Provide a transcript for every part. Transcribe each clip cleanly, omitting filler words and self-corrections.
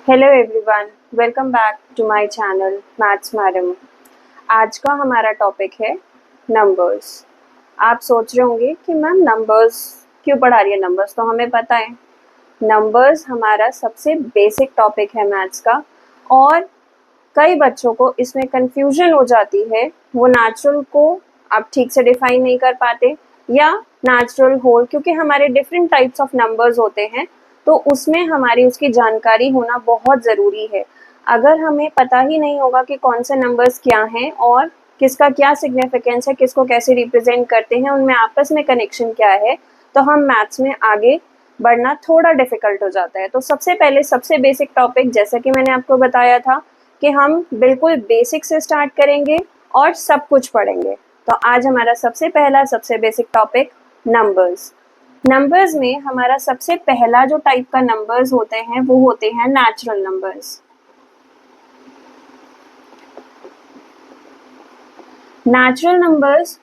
Hello everyone, welcome back to my channel maths madam. आज का हमारा टॉपिक है नंबर्स। आप सोच रहे होंगे कि मैम नंबर्स क्यों पढ़ा रही है। नंबर्स तो हमें पता है, नंबर्स हमारा सबसे बेसिक टॉपिक है मैथ्स का। और कई बच्चों को इसमें कंफ्यूजन हो जाती है, वो नेचुरल को आप ठीक से डिफाइन नहीं कर पाते या नेचुरल होल, क्योंकि हमारे डिफरेंट टाइप्स ऑफ नंबर्स होते हैं तो उसमें हमारी उसकी जानकारी होना बहुत ज़रूरी है। अगर हमें पता ही नहीं होगा कि कौन से नंबर्स क्या हैं और किसका क्या सिग्निफिकेंस है, किसको कैसे रिप्रेजेंट करते हैं, उनमें आपस में कनेक्शन क्या है, तो हम मैथ्स में आगे बढ़ना थोड़ा डिफिकल्ट हो जाता है। तो सबसे पहले सबसे बेसिक टॉपिक, जैसा कि मैंने आपको बताया था कि हम बिल्कुल बेसिक से स्टार्ट करेंगे और सब कुछ पढ़ेंगे। तो आज हमारा सबसे पहला सबसे बेसिक टॉपिक नंबर्स। नंबर्स में हमारा सबसे पहला जो टाइप का नंबर्स होते हैं वो होते हैं नेचुरल नंबर्स। नेचुरल नंबर्स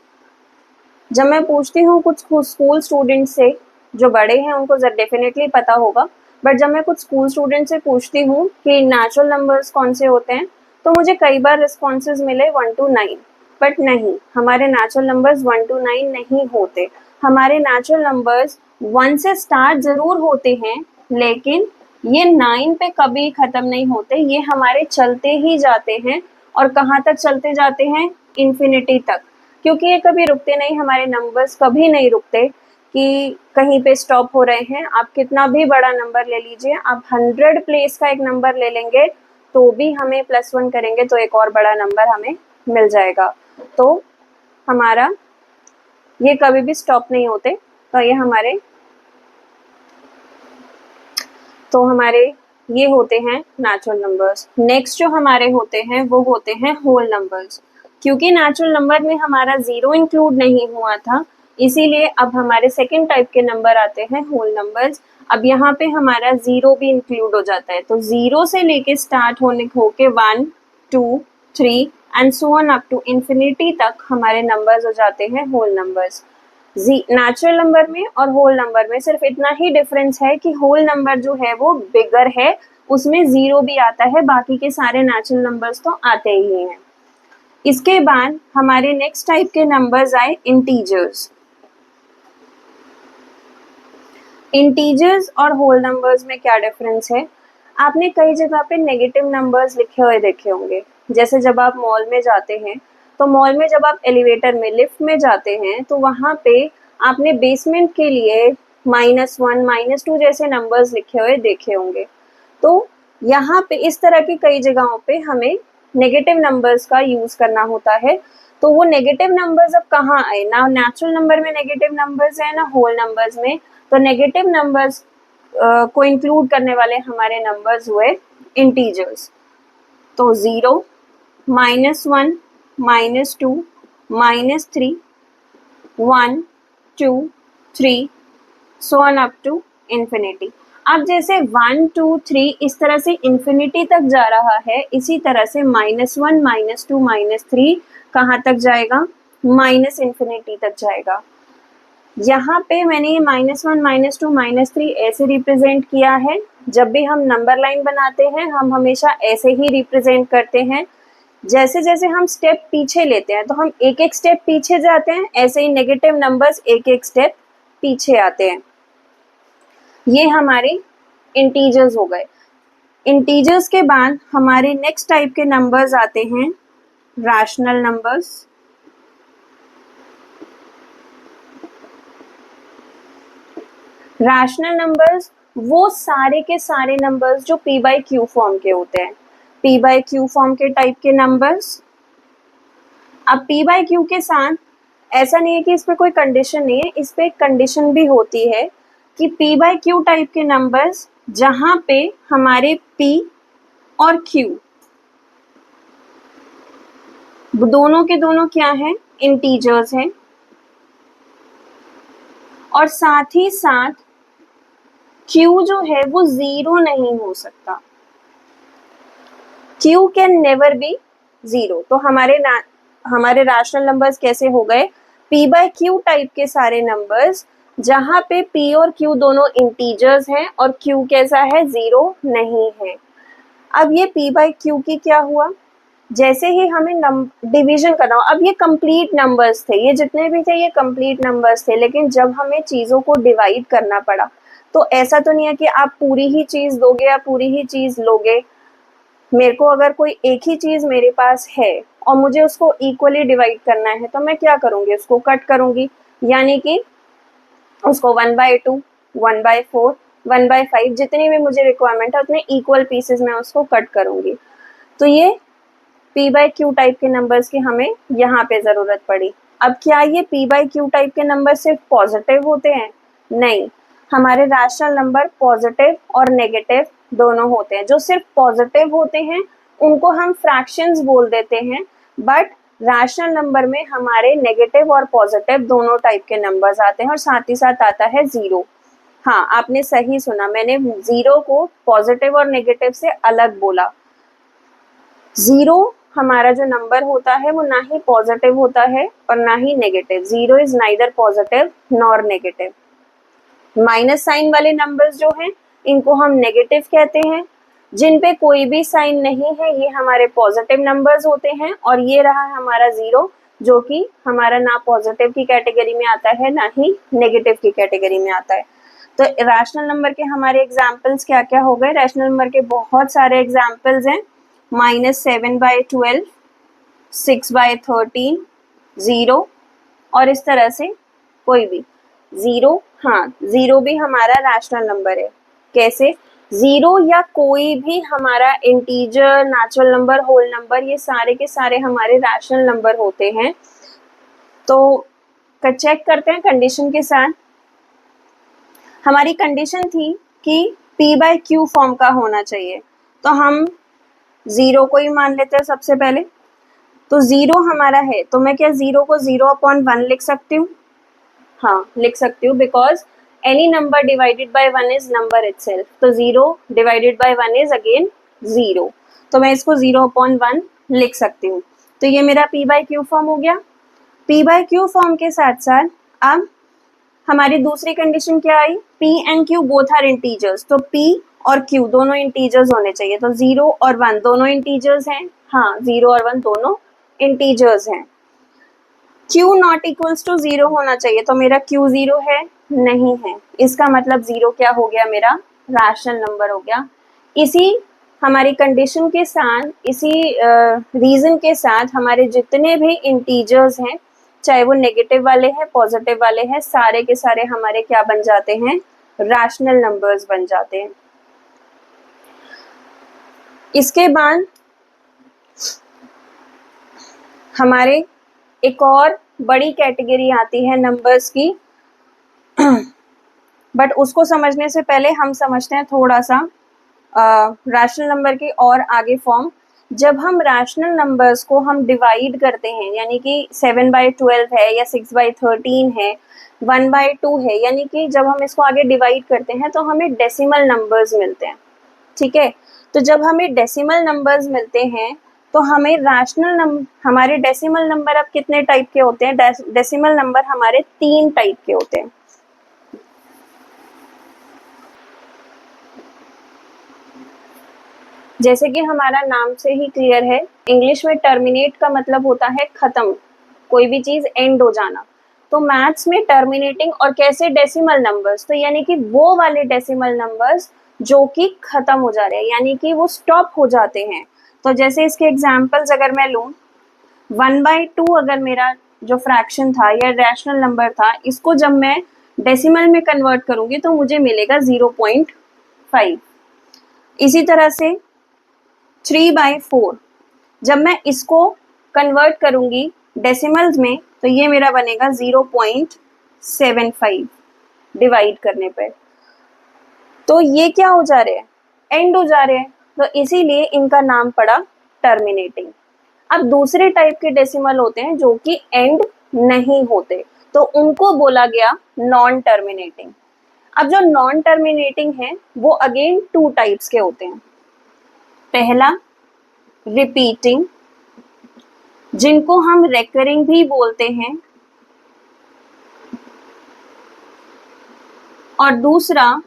जब मैं पूछती हूँ कुछ स्कूल स्टूडेंट से, जो बड़े हैं उनको डेफिनेटली पता होगा, बट जब मैं कुछ स्कूल स्टूडेंट से पूछती हूँ कि नेचुरल नंबर्स कौन से होते हैं, तो मुझे कई बार रिस्पॉन्सेज मिले 1 to 9। बट नहीं, हमारे नेचुरल नंबर्स 1 to 9 नहीं होते। हमारे नेचुरल नंबर्स 1 से स्टार्ट जरूर होते हैं, लेकिन ये 9 पे कभी खत्म नहीं होते। ये हमारे चलते ही जाते हैं। और कहाँ तक चलते जाते हैं? इन्फिनिटी तक, क्योंकि ये कभी रुकते नहीं। हमारे नंबर्स कभी नहीं रुकते कि कहीं पे स्टॉप हो रहे हैं। आप कितना भी बड़ा नंबर ले लीजिए, आप 100 प्लेस का एक नंबर ले लेंगे तो भी हमें +1 करेंगे तो एक और बड़ा नंबर हमें मिल जाएगा। तो हमारा ये कभी भी स्टॉप नहीं होते। तो हमारे ये होते हैं नेचुरल नंबर्स। नेक्स्ट जो हमारे होते हैं वो होते हैं होल नंबर्स। क्योंकि नेचुरल नंबर में हमारा 0 इंक्लूड नहीं हुआ था, इसीलिए अब हमारे सेकेंड टाइप के नंबर आते हैं होल नंबर्स। अब यहाँ पे हमारा 0 भी इंक्लूड हो जाता है, तो 0 से लेके स्टार्ट होके 1 2 3 and so on up to infinity तक हमारे नंबर्स हो जाते हैं होल नंबर्स। नेचुरल नंबर में और होल नंबर में सिर्फ इतना ही डिफरेंस है कि होल नंबर जो है वो बिगर है, उसमें 0 भी आता है, बाकी के सारे नेचुरल नंबर्स तो आते ही हैं। इसके बाद हमारे नेक्स्ट टाइप के नंबर्स आए इंटीजर्स। इंटीजर्स और होल नंबर्स में क्या डिफरेंस है? आपने कई जगह पे नेगेटिव नंबर्स लिखे हुए देखे होंगे। जैसे जब आप मॉल में जाते हैं, तो मॉल में जब आप एलिवेटर में, लिफ्ट में जाते हैं, तो वहाँ पे आपने बेसमेंट के लिए -1 -2 जैसे नंबर्स लिखे हुए देखे होंगे। तो यहाँ पे इस तरह की कई जगहों पे हमें नेगेटिव नंबर्स का यूज करना होता है। तो वो नेगेटिव नंबर्स अब कहाँ आए? ना नेचुरल नंबर में नेगेटिव नंबर्स है, ना होल नंबर्स में। तो नेगेटिव नंबर्स को इंक्लूड करने वाले हमारे नंबर्स हुए इंटीजर्स। तो 0 -1 -2 -3 1 2 3 so on up to infinity. अब जैसे 1 2 3 इस तरह से इन्फिनिटी तक जा रहा है, इसी तरह से -1 -2 -3 कहाँ तक जाएगा? माइनस इन्फिनिटी तक जाएगा। यहाँ पे मैंने ये -1 -2 -3 ऐसे रिप्रेजेंट किया है। जब भी हम नंबर लाइन बनाते हैं, हम हमेशा ऐसे ही रिप्रेजेंट करते हैं। जैसे जैसे हम स्टेप पीछे लेते हैं, तो हम एक एक स्टेप पीछे जाते हैं, ऐसे ही नेगेटिव नंबर्स एक एक स्टेप पीछे आते हैं। ये हमारे इंटीजर्स हो गए। इंटीजर्स के बाद हमारे नेक्स्ट टाइप के नंबर्स आते हैं रैशनल नंबर्स। रैशनल नंबर्स वो सारे के सारे नंबर्स जो p/q फॉर्म के होते हैं। p/q फॉर्म के टाइप के नंबर्स। अब p/q के साथ ऐसा नहीं है कि इस पे कोई कंडीशन नहीं है, इस पे एक कंडीशन भी होती है कि p/q टाइप के नंबर्स जहां पे हमारे p और q दोनों के दोनों क्या है? इंटीजर्स हैं। और साथ ही साथ q जो है वो 0 नहीं हो सकता। q can never be 0। तो हमारे रैशनल नंबर्स कैसे हो गए? p/q टाइप के सारे नंबर्स जहां पे p और q दोनों इंटीजर्स हैं और q कैसा है? 0 नहीं है। अब ये p बाई क्यू की क्या हुआ, जैसे ही हमें डिवीजन करना हो, अब ये कंप्लीट नंबर्स थे, ये जितने भी थे ये कंप्लीट नंबर्स थे, लेकिन जब हमें चीज़ों को डिवाइड करना पड़ा तो ऐसा तो नहीं है कि आप पूरी ही चीज़ दोगे या पूरी ही चीज़ लोगे। मेरे को अगर कोई एक ही चीज़ मेरे पास है और मुझे उसको इक्वली डिवाइड करना है तो मैं क्या करूँगी, उसको कट करूँगी, यानी कि उसको 1/2, 1/4, 1/5 जितनी भी मुझे रिक्वायरमेंट है उतने इक्वल पीसेस में उसको कट करूँगी। तो ये p बाई क्यू टाइप के नंबर्स की हमें यहाँ पे ज़रूरत पड़ी। अब क्या ये p बाई क्यू टाइप के नंबर सिर्फ पॉजिटिव होते हैं? नहीं, हमारे रैशनल नंबर पॉजिटिव और नेगेटिव दोनों होते हैं। जो सिर्फ पॉजिटिव होते हैं उनको हम फ्रैक्शंस बोल देते हैं, बट रैशनल नंबर में हमारे नेगेटिव और पॉजिटिव दोनों टाइप के नंबर्स आते हैं और साथ ही साथ आता है ज़ीरो। हाँ, आपने सही सुना, मैंने ज़ीरो को पॉजिटिव और नेगेटिव से अलग बोला। ज़ीरो हमारा जो नंबर होता है वो ना ही पॉजिटिव होता है और ना ही negative. Zero is neither positive nor negative. Minus sign वाले नंबर्स जो हैं इनको हम नेगेटिव कहते हैं। जिन पे कोई भी साइन नहीं है ये हमारे पॉजिटिव नंबर्स होते हैं, और ये रहा हमारा ज़ीरो जो कि हमारा ना पॉजिटिव की कैटेगरी में आता है ना ही नेगेटिव की कैटेगरी में आता है। तो रैशनल नंबर के हमारे एग्जाम्पल्स क्या क्या हो गए? रैशनल नंबर के बहुत सारे एग्जाम्पल्स हैं, -7/12, 6/13, 0 और इस तरह से कोई भी ज़ीरो। हाँ, ज़ीरो भी हमारा रैशनल नंबर है। कैसे? ज़ीरो या कोई भी हमारा integer, natural number, whole number, ये सारे के सारे हमारे रैशनल नंबर होते हैं। तो चेक करते हैं कंडीशन के साथ। हमारी कंडीशन थी कि p बाई क्यू फॉर्म का होना चाहिए, तो हम ज़ीरो को ही मान लेते हैं सबसे पहले। तो ज़ीरो हमारा है तो मैं क्या ज़ीरो को 0/1 लिख सकती हूँ? हाँ, लिख सकती हूँ, because any number divided by 1 is number itself. तो 0 डिवाइडेड बाय 1 इज अगेन 0, तो मैं इसको 0/1 लिख सकती हूँ। तो ये मेरा p बाई क्यू फॉर्म हो गया। p बाई क्यू फॉर्म के साथ साथ अब हमारी दूसरी कंडीशन क्या आई? p and q both are integers, तो p और q दोनों इंटीजर्स होने चाहिए। तो 0 और 1 दोनों इंटीजर्स हैं। हाँ, 0 और 1 दोनों इंटीजर्स हैं। q नॉट इक्वल्स टू 0 होना चाहिए, तो मेरा q 0 है? नहीं है। इसका मतलब 0 क्या हो गया? मेरा रैशनल नंबर हो गया। इसी हमारी कंडीशन के साथ, इसी रीज़न के साथ हमारे जितने भी इंटीजर्स हैं, चाहे वो नेगेटिव वाले हैं, पॉजिटिव वाले हैं, सारे के सारे हमारे क्या बन जाते हैं? रैशनल नंबर्स बन जाते हैं। इसके बाद हमारे एक और बड़ी कैटेगरी आती है नंबर्स की, बट उसको समझने से पहले हम समझते हैं थोड़ा सा रैशनल नंबर के और आगे फॉर्म। जब हम रैशनल नंबर्स को हम डिवाइड करते हैं, यानी कि 7/12 है या 6/13 है, 1/2 है, यानी कि जब हम इसको आगे डिवाइड करते हैं तो हमें डेसिमल नंबर्स मिलते हैं। ठीक है, तो जब हमें डेसिमल नंबर्स मिलते हैं तो हमें हमारे डेसिमल नंबर अब कितने टाइप के होते हैं? डेसिमल नंबर हमारे 3 टाइप के होते हैं। जैसे कि हमारा नाम से ही क्लियर है, इंग्लिश में टर्मिनेट का मतलब होता है खत्म, कोई भी चीज एंड हो जाना। तो मैथ्स में टर्मिनेटिंग और कैसे? डेसिमल नंबर्स, तो यानी कि वो वाले डेसिमल नंबर्स जो कि खत्म हो जा रहे हैं, यानी कि वो स्टॉप हो जाते हैं। तो जैसे इसके एग्जाम्पल्स अगर मैं लूँ, 1/2 अगर मेरा जो फ्रैक्शन था या रैशनल नंबर था, इसको जब मैं डेसिमल में कन्वर्ट करूंगी तो मुझे मिलेगा 0.5। इसी तरह से 3/4 जब मैं इसको कन्वर्ट करूंगी डेसिमल्स में तो ये मेरा बनेगा 0.75 डिवाइड करने पे। तो ये क्या हो जा रहे हैं? एंड हो जा रहे हैं, तो इसीलिए इनका नाम पड़ा टर्मिनेटिंग। अब दूसरे टाइप के डेसिमल होते हैं जो कि एंड नहीं होते, तो उनको बोला गया नॉन टर्मिनेटिंग। अब जो नॉन टर्मिनेटिंग है वो अगेन 2 टाइप्स के होते हैं। पहला रिपीटिंग, जिनको हम रेकरिंग भी बोलते हैं, और दूसरा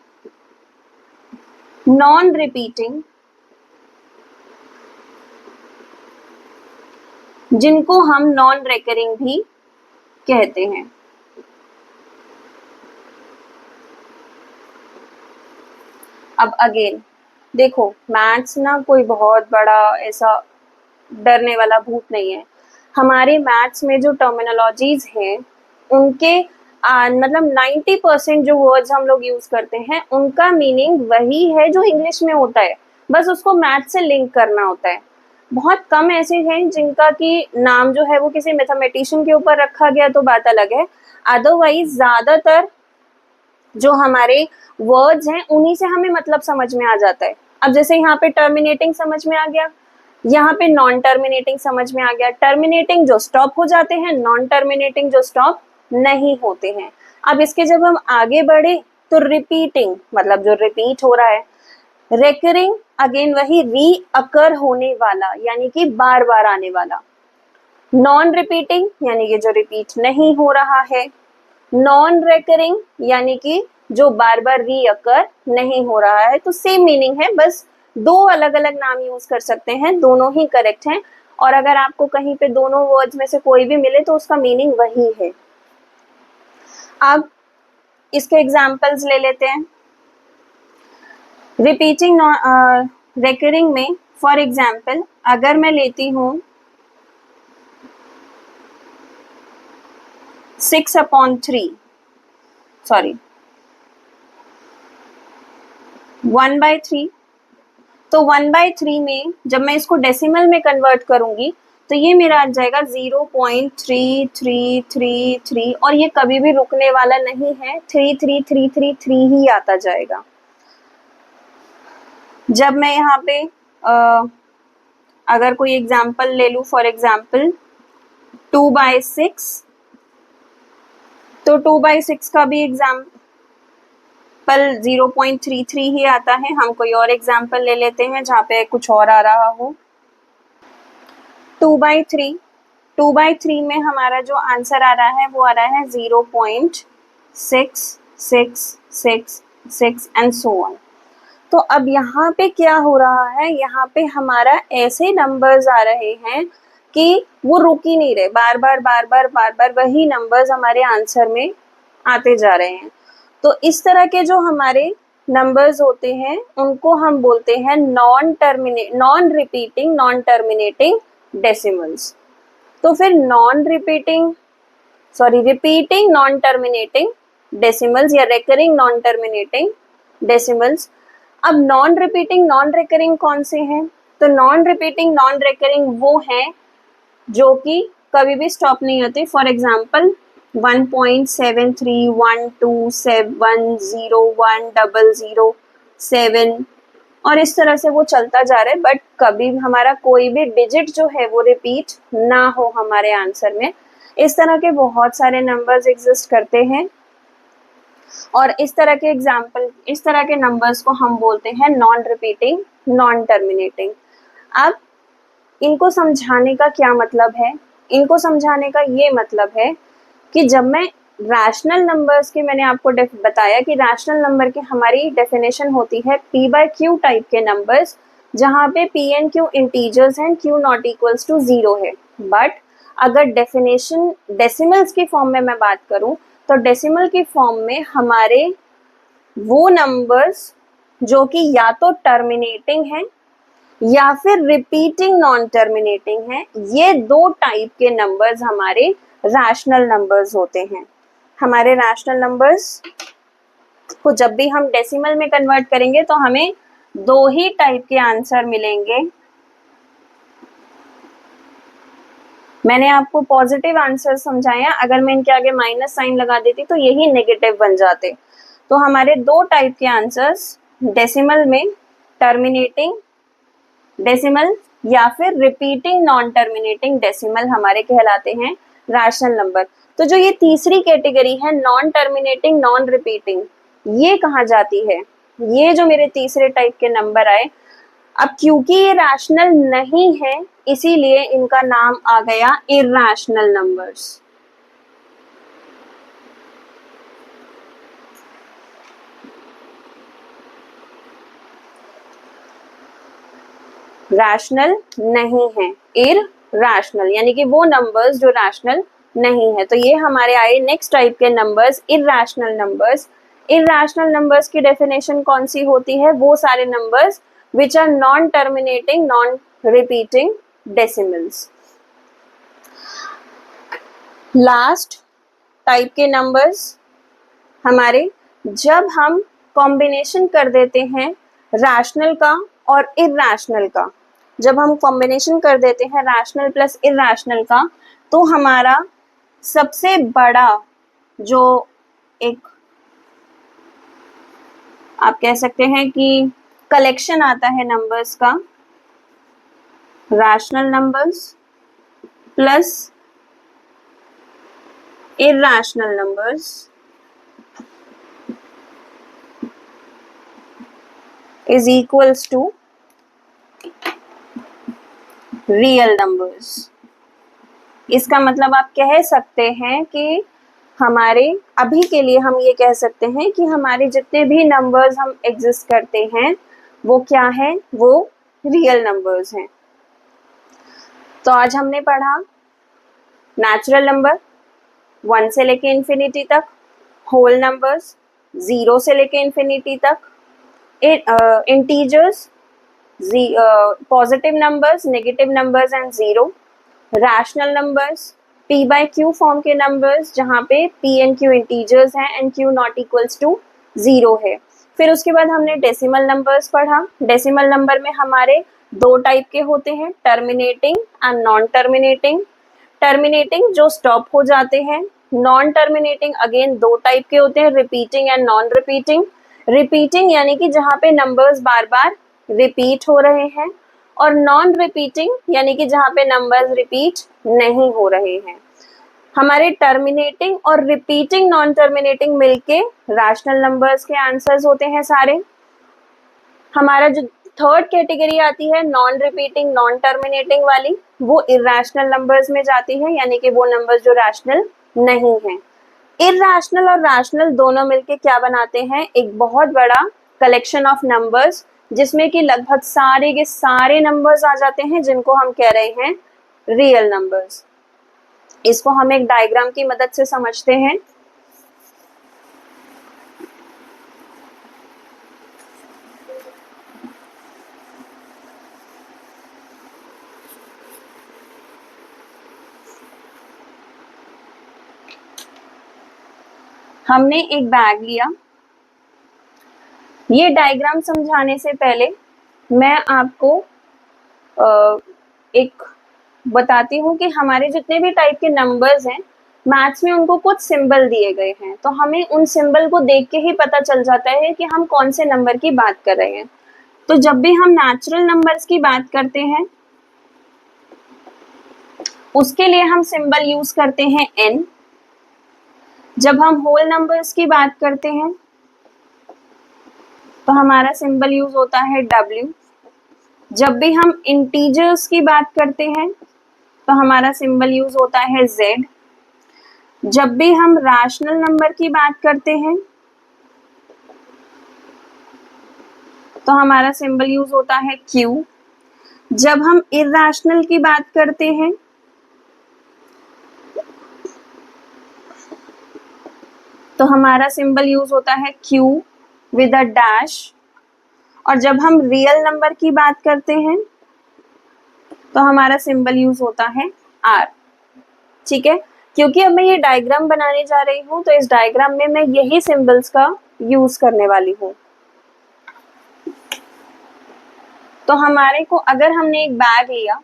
नॉन रिपीटिंग, जिनको हम नॉन रेकरिंग भी कहते हैं। अब अगेन देखो, मैथ्स ना कोई बहुत बड़ा ऐसा डरने वाला भूत नहीं है। हमारे मैथ्स में जो टर्मिनोलॉजीज हैं उनके मतलब 90% जो वर्ड्स हम लोग यूज करते हैं उनका मीनिंग वही है जो इंग्लिश में होता है, बस उसको मैथ से लिंक करना होता है। बहुत कम ऐसे हैं जिनका कि नाम जो है वो किसी मैथमेटिशियन के ऊपर रखा गया तो बात अलग है, अदरवाइज ज्यादातर जो हमारे वर्ड्स हैं उन्हीं से हमें मतलब समझ में आ जाता है। अब जैसे यहाँ पे टर्मिनेटिंग समझ में आ गया, यहाँ पे नॉन टर्मिनेटिंग समझ में आ गया। टर्मिनेटिंग जो स्टॉप हो जाते हैं, नॉन टर्मिनेटिंग जो स्टॉप नहीं होते हैं। अब इसके जब हम आगे बढ़े तो रिपीटिंग मतलब जो रिपीट हो रहा है। रेकरिंग अगेन वही री अकर होने वाला यानी कि बार बार आने वाला। नॉन रिपीटिंग यानी कि जो रिपीट नहीं हो रहा है। नॉन रेकरिंग यानी कि जो बार बार रीअकर नहीं हो रहा है। तो सेम मीनिंग है, बस दो अलग अलग नाम यूज कर सकते हैं, दोनों ही करेक्ट हैं। और अगर आपको कहीं पे दोनों वर्ड्स में से कोई भी मिले तो उसका मीनिंग वही है। अब इसके एग्जाम्पल्स ले लेते हैं। रिपीटिंग रेकरिंग में फॉर एग्जाम्पल अगर मैं लेती हूँ 6/3 सॉरी 1/3, तो 1/3 में जब मैं इसको डेसिमल में कन्वर्ट करूंगी तो ये मेरा आ जाएगा 0.3333 और ये कभी भी रुकने वाला नहीं है, 33333 ही आता जाएगा। जब मैं यहाँ पे अगर कोई एग्जाम्पल ले लूँ, फॉर एग्जाम्पल 2/6, तो 2/6 का भी एग्जाम्पल 0.33 ही आता है। हम कोई और एग्जाम्पल ले लेते हैं जहाँ पे कुछ और आ रहा हो। 2/3 में हमारा जो आंसर आ रहा है वो आ रहा है 0.6666 एंड सो ऑन। तो अब यहाँ पे क्या हो रहा है, यहाँ पे हमारा ऐसे नंबर्स आ रहे हैं कि वो रुक ही नहीं रहे, बार बार वही नंबर्स हमारे आंसर में आते जा रहे हैं। तो इस तरह के जो हमारे नंबर्स होते हैं उनको हम बोलते हैं non repeating non terminating decimals. तो फिर रिपीटिंग नॉन टर्मिनेटिंग डेसिमल्स या रेकरिंग नॉन टर्मिनेटिंग डेसिमल्स। अब नॉन रिपीटिंग नॉन रेकरिंग कौन से हैं? तो नॉन रिपीटिंग नॉन रेकरिंग वो हैं जो कि कभी भी स्टॉप नहीं होते। फॉर एग्जाम्पल 1.731271010007 और इस तरह से वो चलता जा रहा है, बट कभी हमारा कोई भी डिजिट जो है वो रिपीट ना हो हमारे आंसर में। इस तरह के बहुत सारे नंबर्स एग्जिस्ट करते हैं और इस तरह के नंबर्स को हम बोलते हैं नॉन रिपीटिंग नॉन टर्मिनेटिंग। अब इनको समझाने का क्या मतलब है? इनको समझाने का ये मतलब है कि जब मैं रैशनल नंबर्स के, मैंने आपको बताया कि रैशनल नंबर की हमारी डेफिनेशन होती है p/q टाइप के नंबर्स, जहाँ पे p एंड q इंटीजर्स हैं, q नॉट इक्वल्स टू 0 है। बट अगर डेफिनेशन डेसिमल्स की फॉर्म में मैं बात करूं तो डेसिमल की फॉर्म में हमारे वो नंबर्स जो कि या तो टर्मिनेटिंग हैं या फिर रिपीटिंग नॉन टर्मिनेटिंग है, ये दो टाइप के नंबर्स हमारे रैशनल नंबर्स होते हैं। हमारे रैशनल नंबर्स को जब भी हम डेसिमल में कन्वर्ट करेंगे तो हमें दो ही टाइप के आंसर मिलेंगे। मैंने आपको पॉजिटिव आंसर समझाया, अगर मैं इनके आगे माइनस साइन लगा देती तो यही नेगेटिव बन जाते। तो हमारे दो टाइप के आंसर्स डेसिमल में टर्मिनेटिंग डेसिमल या फिर रिपीटिंग नॉन टर्मिनेटिंग डेसिमल हमारे कहलाते हैं रैशनल नंबर। तो जो ये तीसरी कैटेगरी है नॉन टर्मिनेटिंग नॉन रिपीटिंग, ये कहाँ जाती है? ये जो मेरे तीसरे टाइप के नंबर आए, अब क्योंकि ये रैशनल नहीं है इसीलिए इनका नाम आ गया इरैशनल नंबर्स। रैशनल नहीं है, रैशनल, यानी कि वो नंबर्स जो रैशनल नहीं है। तो ये हमारे आए नेक्स्ट टाइप के numbers, irrational numbers. Irrational numbers की डेफिनेशन कौन सी होती है? वो सारे numbers which are non terminating, non repeating decimals. Last type के नंबर्स हमारे, जब हम कॉम्बिनेशन कर देते हैं रैशनल का और इर्रेशनल का, जब हम कॉम्बिनेशन कर देते हैं रैशनल प्लस इर्रेशनल का, तो हमारा सबसे बड़ा जो एक आप कह सकते हैं कि कलेक्शन आता है नंबर्स का, rational numbers plus irrational numbers is equals to real numbers. इसका मतलब आप कह सकते हैं कि हमारे अभी के लिए हम ये कह सकते हैं कि हमारे जितने भी नंबर्स हम एग्जिस्ट करते हैं वो क्या है? वो रियल नंबर्स हैं। तो आज हमने पढ़ा नेचुरल नंबर 1 से लेके इन्फिनिटी तक, होल नंबर्स 0 से लेके इन्फिनिटी तक, integers, positive numbers, negative numbers and zero, rational numbers, p by q form के नंबर्स जहाँ पे p एंड q इंटीजर्स हैं and q not equals to 0 है। फिर उसके बाद हमने डेसिमल नंबर्स पढ़ा। डेसिमल नंबर में हमारे दो टाइप के होते हैं, terminating and non terminating. Terminating जो स्टॉप हो जाते हैं, नॉन टर्मिनेटिंग अगेन दो टाइप के होते हैं, repeating and non repeating. Repeating यानी कि जहाँ पे नंबर्स बार बार रिपीट हो रहे हैं, और नॉन रिपीटिंग यानी कि जहाँ पे नंबर्स रिपीट नहीं हो रहे हैं। हमारे टर्मिनेटिंग और रिपीटिंग नॉन टर्मिनेटिंग मिलके रैशनल नंबर्स के आंसर्स होते हैं सारे। हमारा जो थर्ड कैटेगरी आती है नॉन रिपीटिंग नॉन टर्मिनेटिंग वाली, वो इर्रेशनल नंबर्स में जाती है, यानी कि वो नंबर्स जो रैशनल नहीं हैं। इर्रेशनल और रैशनल दोनों मिलके क्या बनाते हैं? एक बहुत बड़ा कलेक्शन ऑफ नंबर्स, जिसमें कि लगभग सारे के सारे नंबर्स आ जाते हैं जिनको हम कह रहे हैं रियल नंबर्स। इसको हम एक डायग्राम की मदद से समझते हैं। हमने एक बैग लिया। ये डायग्राम समझाने से पहले मैं आपको एक बताती हूँ कि हमारे जितने भी टाइप के नंबर्स हैं, मैथ्स में उनको कुछ सिंबल दिए गए हैं, तो हमें उन सिंबल को देख के ही पता चल जाता है कि हम कौन से नंबर की बात कर रहे हैं। तो जब भी हम नेचुरल नंबर्स की बात करते हैं, उसके लिए हम सिंबल यूज करते हैं n। जब हम होल नंबर्स की बात करते हैं तो हमारा सिंबल यूज होता है w। जब भी हम इंटीजर्स की बात करते हैं तो हमारा सिंबल यूज होता है z। जब भी हम रैशनल नंबर की बात करते हैं तो हमारा सिंबल यूज होता है q। जब हम इर्रेशनल की बात करते हैं तो हमारा सिंबल यूज होता है q विद अ डैश। और जब हम रियल नंबर की बात करते हैं तो हमारा सिंबल यूज होता है r। ठीक है, क्योंकि अब मैं ये डायग्राम बनाने जा रही हूँ तो इस डायग्राम में मैं यही सिंबल्स का यूज करने वाली हूँ। तो हमारे को अगर हमने एक बैग लिया,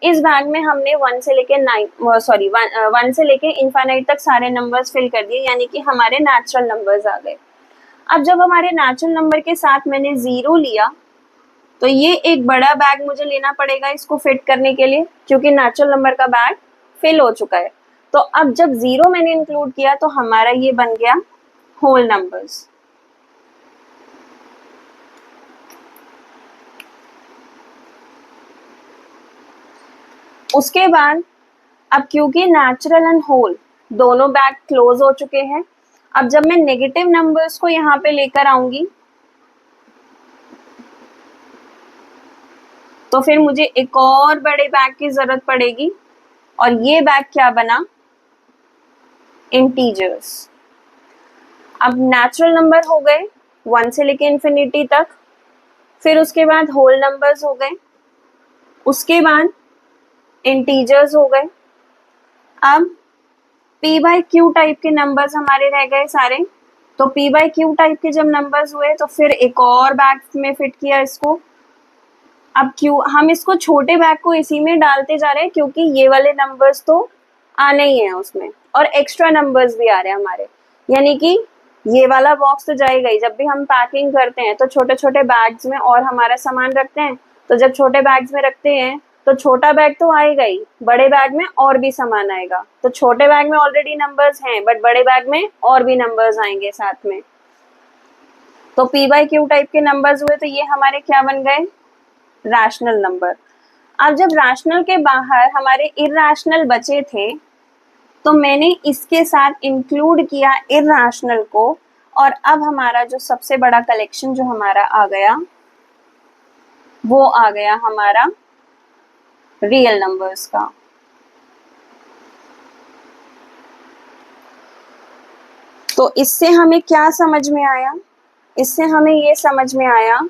इस बैग में हमने 1 से लेके 1 से लेके इनफाइनाइट तक सारे नंबर्स फिल कर दिए, यानी कि हमारे नेचुरल नंबर्स आ गए। अब जब हमारे नेचुरल नंबर के साथ मैंने 0 लिया, तो ये एक बड़ा बैग मुझे लेना पड़ेगा इसको फिट करने के लिए, क्योंकि नेचुरल नंबर का बैग फिल हो चुका है। तो अब जब 0 मैंने इंक्लूड किया तो हमारा ये बन गया होल नंबर्स। उसके बाद अब क्योंकि नेचुरल एंड होल दोनों बैग क्लोज हो चुके हैं, अब जब मैं नेगेटिव नंबर्स को यहाँ पे लेकर आऊंगी तो फिर मुझे एक और बड़े बैग की जरूरत पड़ेगी, और ये बैग क्या बना, इंटीजर्स। अब नेचुरल नंबर हो गए 1 से लेके इंफिनिटी तक, फिर उसके बाद होल नंबर्स हो गए, उसके बाद इंटीजर्स हो गए। अब p बाई क्यू टाइप के नंबर्स हमारे रह गए सारे। तो p बाई क्यू टाइप के जब नंबर्स हुए तो फिर एक और बैग में फिट किया इसको। अब क्यू, हम इसको छोटे बैग को इसी में डालते जा रहे हैं क्योंकि ये वाले नंबर्स तो आने ही हैं उसमें, और एक्स्ट्रा नंबर्स भी आ रहे हैं हमारे, यानी कि ये वाला बॉक्स तो जाएगा ही। जब भी हम पैकिंग करते हैं तो छोटे छोटे बैग्स में और हमारा सामान रखते हैं, तो जब छोटे बैग्स में रखते हैं तो छोटा बैग तो आएगा ही, बड़े बैग में और भी सामान आएगा। तो छोटे बैग में ऑलरेडी नंबर्स हैं, बट बड़े बैग में और भी नंबर्स आएंगे साथ में। तो p बाई क्यू टाइप के नंबर्स हुए तो ये हमारे क्या बन गए, रैशनल नंबर। अब जब रैशनल के बाहर हमारे इरैशनल बचे थे तो मैंने इसके साथ इंक्लूड किया इरैशनल को, और अब हमारा जो सबसे बड़ा कलेक्शन जो हमारा आ गया वो आ गया हमारा रियल नंबर्स का। तो इससे हमें क्या समझ में आया, इससे हमें ये समझ में आया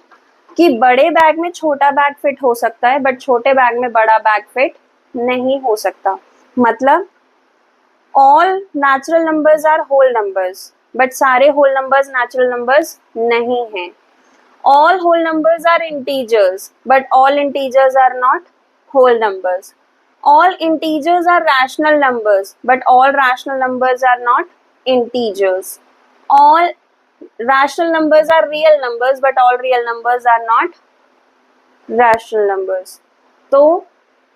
कि बड़े बैग में छोटा बैग फिट हो सकता है, बट छोटे बैग में बड़ा बैग फिट नहीं हो सकता। मतलब all natural numbers are whole numbers, but सारे होल नंबर्स नेचुरल नंबर्स नहीं हैं। All whole numbers are integers, but all integers are not whole numbers. All integers are rational numbers, but all rational numbers are not integers. All rational numbers are real numbers, but all real numbers are not rational numbers. तो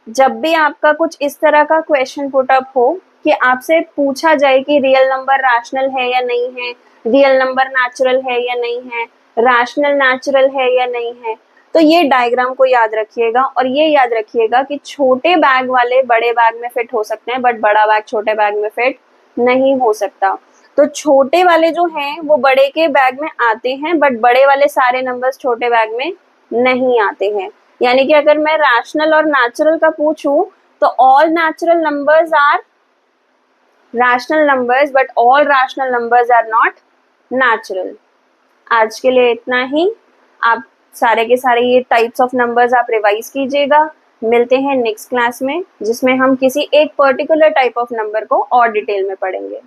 जब भी आपका कुछ इस तरह का question put up हो कि आपसे पूछा जाए कि रियल नंबर रैशनल है या नहीं है, रियल नंबर नेचुरल है या नहीं है, रैशनल नेचुरल है या नहीं है, तो ये डायग्राम को याद रखिएगा। और ये याद रखिएगा कि छोटे बैग वाले बड़े बैग में फिट हो सकते हैं, बट बड़ा बैग छोटे बैग में फिट नहीं हो सकता। तो छोटे वाले जो हैं वो बड़े के बैग में आते हैं, बट बड़े वाले सारे नंबर्स छोटे बैग में नहीं आते हैं। यानी कि अगर मैं रैशनल और नेचुरल का पूछूं तो all natural numbers are rational numbers, but all rational numbers are not natural. आज के लिए इतना ही। आप सारे के सारे ये टाइप्स ऑफ नंबर्स आप रिवाइज कीजिएगा। मिलते हैं नेक्स्ट क्लास में, जिसमें हम किसी एक पर्टिकुलर टाइप ऑफ नंबर को और डिटेल में पढ़ेंगे।